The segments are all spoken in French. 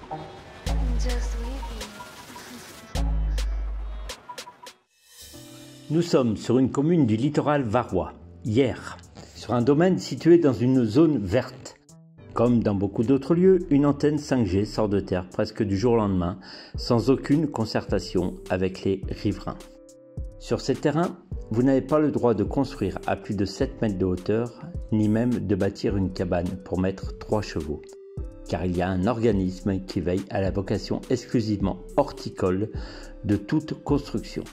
Just waiting. Nous sommes sur une commune du littoral varois, Hyères, sur un domaine situé dans une zone verte. Comme dans beaucoup d'autres lieux, une antenne 5G sort de terre presque du jour au lendemain, sans aucune concertation avec les riverains. Sur ces terrains, vous n'avez pas le droit de construire à plus de 7 mètres de hauteur, ni même de bâtir une cabane pour mettre 3 chevaux, car il y a un organisme qui veille à la vocation exclusivement horticole de toute construction.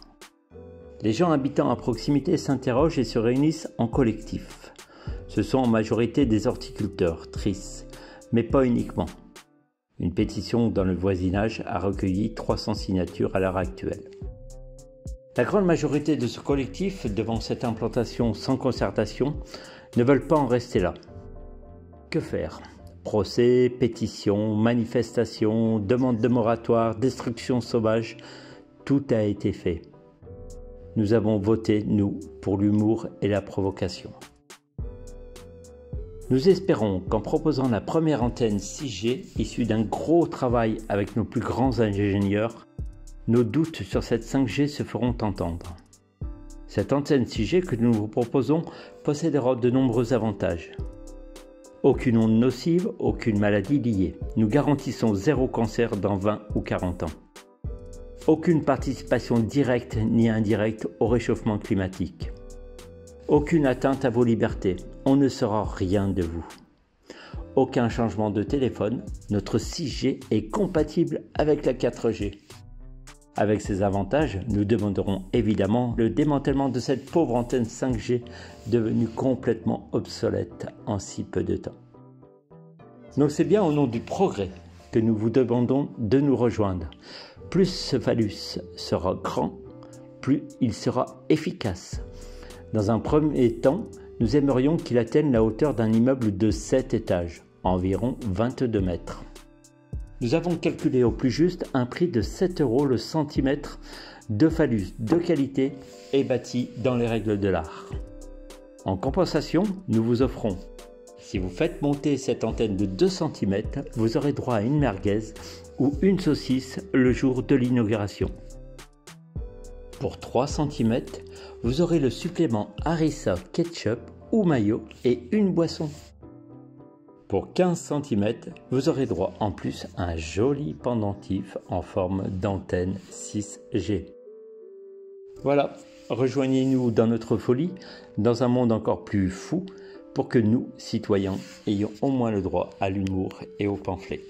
Les gens habitant à proximité s'interrogent et se réunissent en collectif. Ce sont en majorité des horticulteurs, tristes, mais pas uniquement. Une pétition dans le voisinage a recueilli 300 signatures à l'heure actuelle. La grande majorité de ce collectif, devant cette implantation sans concertation, ne veulent pas en rester là. Que faire ? Procès, pétitions, manifestations, demandes de moratoire, destruction sauvage, tout a été fait. Nous avons voté, nous, pour l'humour et la provocation. Nous espérons qu'en proposant la première antenne 6G, issue d'un gros travail avec nos plus grands ingénieurs, nos doutes sur cette 5G se feront entendre. Cette antenne 6G que nous vous proposons possédera de nombreux avantages. Aucune onde nocive, aucune maladie liée. Nous garantissons 0 cancer dans 20 ou 40 ans. Aucune participation directe ni indirecte au réchauffement climatique. Aucune atteinte à vos libertés. On ne saura rien de vous. Aucun changement de téléphone. Notre 6G est compatible avec la 4G. Avec ces avantages, nous demanderons évidemment le démantèlement de cette pauvre antenne 5G devenue complètement obsolète en si peu de temps. Donc c'est bien au nom du progrès que nous vous demandons de nous rejoindre. Plus ce phallus sera grand, plus il sera efficace. Dans un premier temps, nous aimerions qu'il atteigne la hauteur d'un immeuble de 7 étages, environ 22 mètres. Nous avons calculé au plus juste un prix de 7 € le centimètre de phallus de qualité et bâti dans les règles de l'art. En compensation, nous vous offrons, si vous faites monter cette antenne de 2 cm, vous aurez droit à une merguez ou une saucisse le jour de l'inauguration. Pour 3 cm, vous aurez le supplément harissa ketchup ou mayo et une boisson. Pour 15 cm, vous aurez droit en plus à un joli pendentif en forme d'antenne 6G. Voilà, rejoignez-nous dans notre folie, dans un monde encore plus fou, pour que nous, citoyens, ayons au moins le droit à l'humour et au pamphlet.